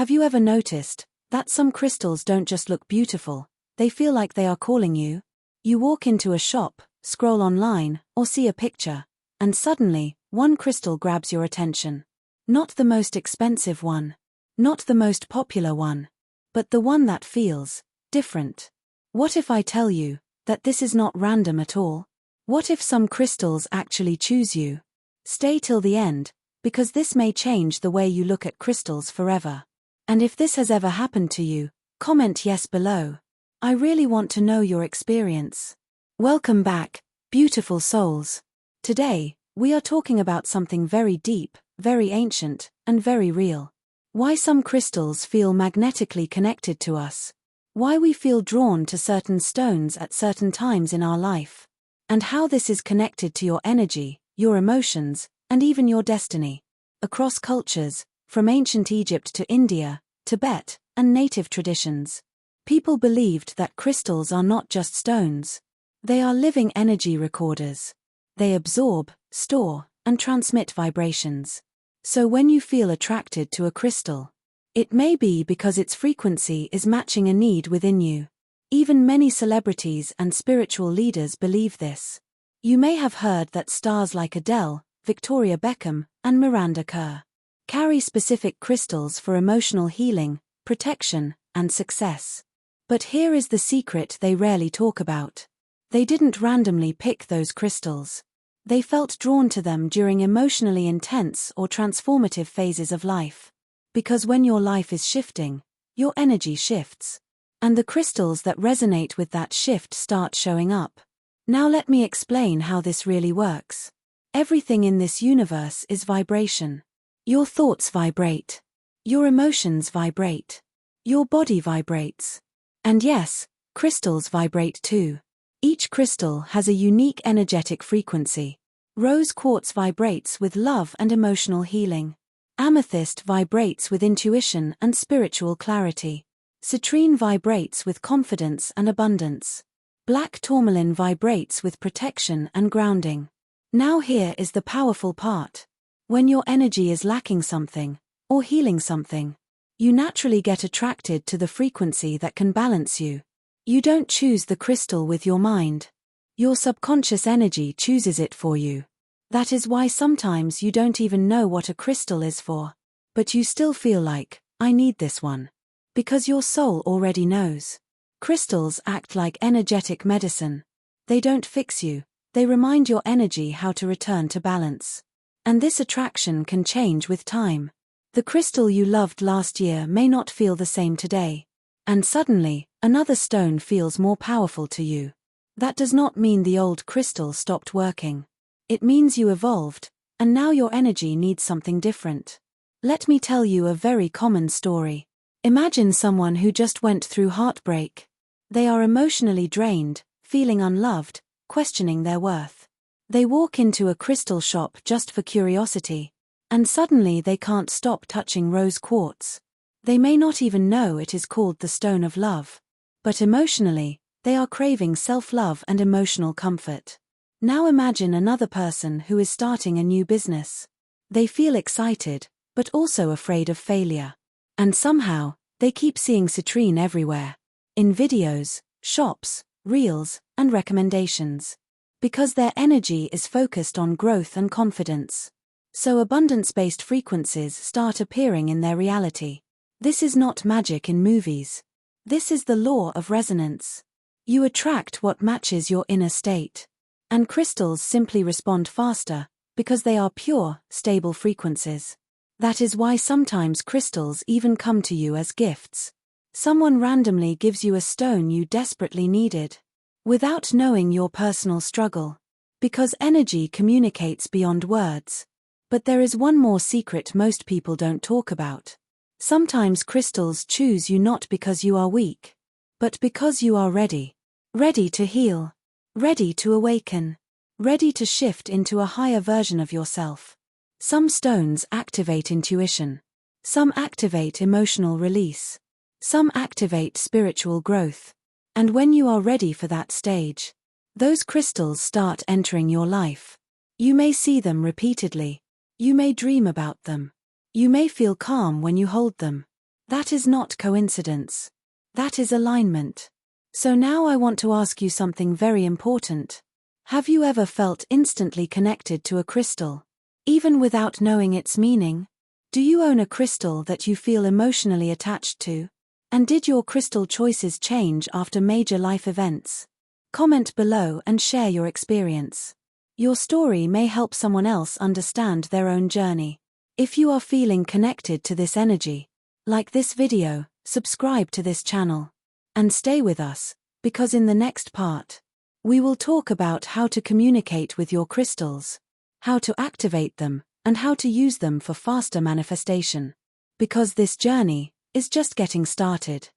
Have you ever noticed that some crystals don't just look beautiful, they feel like they are calling you? You walk into a shop, scroll online, or see a picture, and suddenly, one crystal grabs your attention. Not the most expensive one, not the most popular one, but the one that feels different. What if I tell you that this is not random at all? What if some crystals actually choose you? Stay till the end, because this may change the way you look at crystals forever. And if this has ever happened to you, comment yes below. I really want to know your experience. Welcome back, beautiful souls. Today, we are talking about something very deep, very ancient, and very real. Why some crystals feel magnetically connected to us. Why we feel drawn to certain stones at certain times in our life. And how this is connected to your energy, your emotions, and even your destiny. Across cultures, from ancient Egypt to India, Tibet, and native traditions, people believed that crystals are not just stones. They are living energy recorders. They absorb, store, and transmit vibrations. So when you feel attracted to a crystal, it may be because its frequency is matching a need within you. Even many celebrities and spiritual leaders believe this. You may have heard that stars like Adele, Victoria Beckham, and Miranda Kerr carry specific crystals for emotional healing, protection, and success. But here is the secret they rarely talk about. They didn't randomly pick those crystals. They felt drawn to them during emotionally intense or transformative phases of life. Because when your life is shifting, your energy shifts. And the crystals that resonate with that shift start showing up. Now let me explain how this really works. Everything in this universe is vibration. Your thoughts vibrate. Your emotions vibrate. Your body vibrates. And yes, crystals vibrate too. Each crystal has a unique energetic frequency. Rose quartz vibrates with love and emotional healing. Amethyst vibrates with intuition and spiritual clarity. Citrine vibrates with confidence and abundance. Black tourmaline vibrates with protection and grounding. Now here is the powerful part. When your energy is lacking something, or healing something, you naturally get attracted to the frequency that can balance you. You don't choose the crystal with your mind. Your subconscious energy chooses it for you. That is why sometimes you don't even know what a crystal is for. But you still feel like, I need this one. Because your soul already knows. Crystals act like energetic medicine. They don't fix you, they remind your energy how to return to balance. And this attraction can change with time. The crystal you loved last year may not feel the same today. And suddenly, another stone feels more powerful to you. That does not mean the old crystal stopped working. It means you evolved, and now your energy needs something different. Let me tell you a very common story. Imagine someone who just went through heartbreak. They are emotionally drained, feeling unloved, questioning their worth. They walk into a crystal shop just for curiosity, and suddenly they can't stop touching rose quartz. They may not even know it is called the stone of love. But emotionally, they are craving self-love and emotional comfort. Now imagine another person who is starting a new business. They feel excited, but also afraid of failure. And somehow, they keep seeing citrine everywhere. In videos, shops, reels, and recommendations. Because their energy is focused on growth and confidence. So abundance-based frequencies start appearing in their reality. This is not magic in movies. This is the law of resonance. You attract what matches your inner state. And crystals simply respond faster, because they are pure, stable frequencies. That is why sometimes crystals even come to you as gifts. Someone randomly gives you a stone you desperately needed. Without knowing your personal struggle. Because energy communicates beyond words. But there is one more secret most people don't talk about. Sometimes crystals choose you not because you are weak, but because you are ready. Ready to heal. Ready to awaken. Ready to shift into a higher version of yourself. Some stones activate intuition. Some activate emotional release. Some activate spiritual growth. And when you are ready for that stage, those crystals start entering your life. You may see them repeatedly. You may dream about them. You may feel calm when you hold them. That is not coincidence. That is alignment. So now I want to ask you something very important. Have you ever felt instantly connected to a crystal, even without knowing its meaning? Do you own a crystal that you feel emotionally attached to? And did your crystal choices change after major life events? Comment below and share your experience. Your story may help someone else understand their own journey. If you are feeling connected to this energy, like this video, subscribe to this channel, and stay with us, because in the next part, we will talk about how to communicate with your crystals, how to activate them, and how to use them for faster manifestation. Because this journey is just getting started.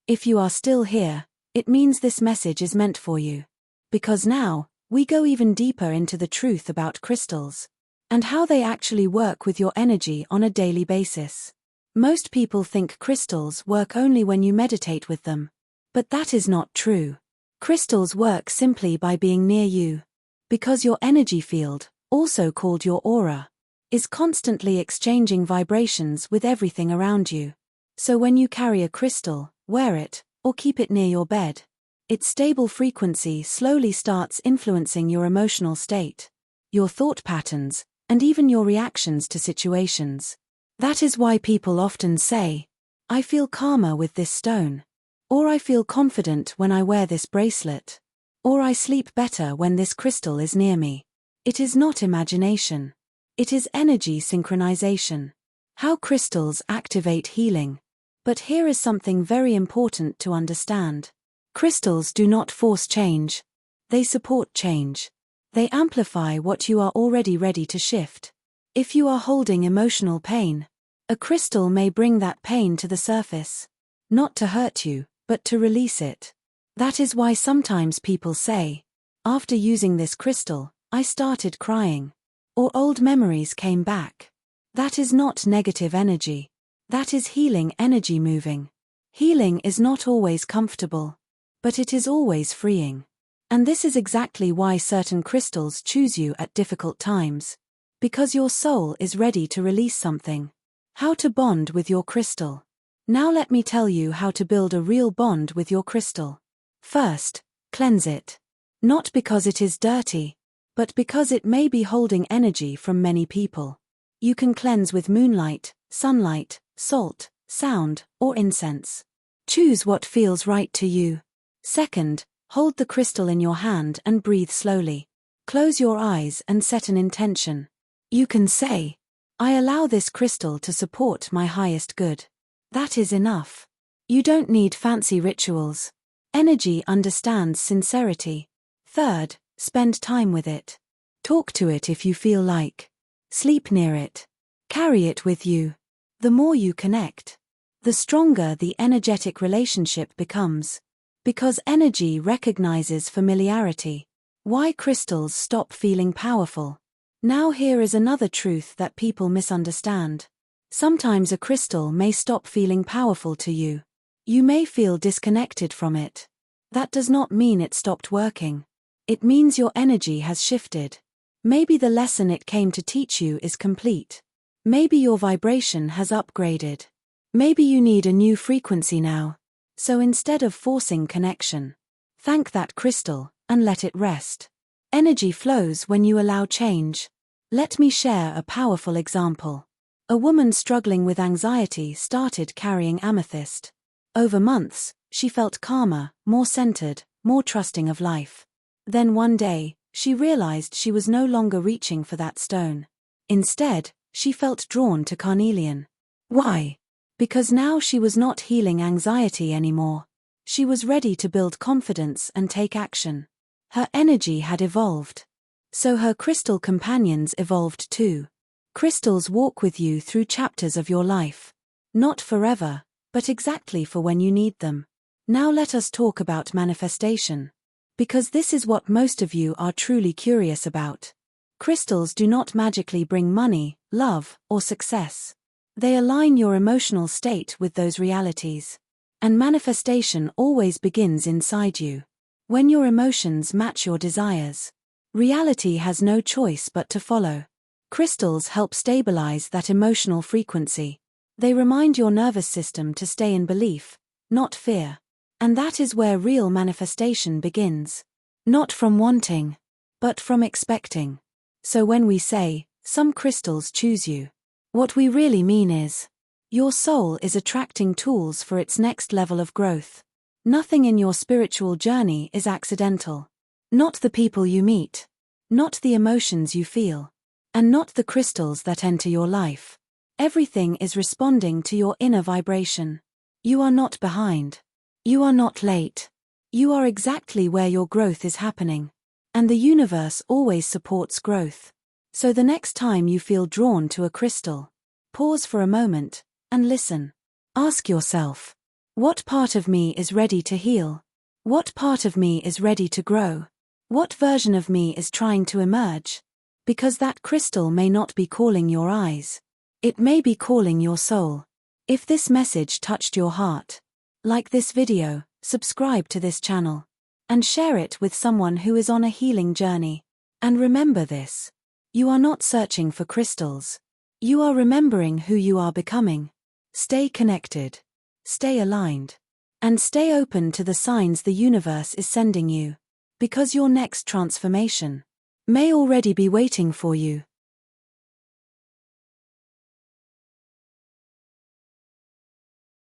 If you are still here, it means this message is meant for you. Because now, we go even deeper into the truth about crystals, and how they actually work with your energy on a daily basis. Most people think crystals work only when you meditate with them. But that is not true. Crystals work simply by being near you. Because your energy field, also called your aura, is constantly exchanging vibrations with everything around you. So when you carry a crystal, wear it, or keep it near your bed, its stable frequency slowly starts influencing your emotional state, your thought patterns, and even your reactions to situations. That is why people often say, "I feel calmer with this stone," or "I feel confident when I wear this bracelet," or "I sleep better when this crystal is near me." It is not imagination. It is energy synchronization. How crystals activate healing. But here is something very important to understand. Crystals do not force change. They support change. They amplify what you are already ready to shift. If you are holding emotional pain, a crystal may bring that pain to the surface. Not to hurt you, but to release it. That is why sometimes people say, "After using this crystal, I started crying," or "old memories came back." That is not negative energy. That is healing energy moving. Healing is not always comfortable, but it is always freeing. And this is exactly why certain crystals choose you at difficult times. Because your soul is ready to release something. How to bond with your crystal. Now let me tell you how to build a real bond with your crystal. First, cleanse it. Not because it is dirty, but because it may be holding energy from many people. You can cleanse with moonlight, sunlight, salt, sound, or incense. Choose what feels right to you. Second, hold the crystal in your hand and breathe slowly. Close your eyes and set an intention. You can say, "I allow this crystal to support my highest good." That is enough. You don't need fancy rituals. Energy understands sincerity. Third, spend time with it. Talk to it if you feel like. Sleep near it. Carry it with you. The more you connect, the stronger the energetic relationship becomes. Because energy recognizes familiarity. Why crystals stop feeling powerful. Now here is another truth that people misunderstand. Sometimes a crystal may stop feeling powerful to you. You may feel disconnected from it. That does not mean it stopped working. It means your energy has shifted. Maybe the lesson it came to teach you is complete. Maybe your vibration has upgraded. Maybe you need a new frequency now. So instead of forcing connection, thank that crystal and let it rest. Energy flows when you allow change. Let me share a powerful example. A woman struggling with anxiety started carrying amethyst. Over months, she felt calmer, more centered, more trusting of life. Then one day, she realized she was no longer reaching for that stone. Instead, she felt drawn to carnelian. Why? Because now she was not healing anxiety anymore. She was ready to build confidence and take action. Her energy had evolved. So her crystal companions evolved too. Crystals walk with you through chapters of your life. Not forever, but exactly for when you need them. Now let us talk about manifestation. Because this is what most of you are truly curious about. Crystals do not magically bring money, love, or success. They align your emotional state with those realities. And manifestation always begins inside you. When your emotions match your desires, reality has no choice but to follow. Crystals help stabilize that emotional frequency. They remind your nervous system to stay in belief, not fear. And that is where real manifestation begins. Not from wanting, but from expecting. So when we say, some crystals choose you, what we really mean is, your soul is attracting tools for its next level of growth. Nothing in your spiritual journey is accidental. Not the people you meet. Not the emotions you feel. And not the crystals that enter your life. Everything is responding to your inner vibration. You are not behind. You are not late. You are exactly where your growth is happening. And the universe always supports growth. So the next time you feel drawn to a crystal, pause for a moment and listen. Ask yourself, what part of me is ready to heal? What part of me is ready to grow? What version of me is trying to emerge? Because that crystal may not be calling your eyes. It may be calling your soul. If this message touched your heart, like this video, subscribe to this channel, and share it with someone who is on a healing journey. And remember this. You are not searching for crystals. You are remembering who you are becoming. Stay connected. Stay aligned. And stay open to the signs the universe is sending you. Because your next transformation may already be waiting for you.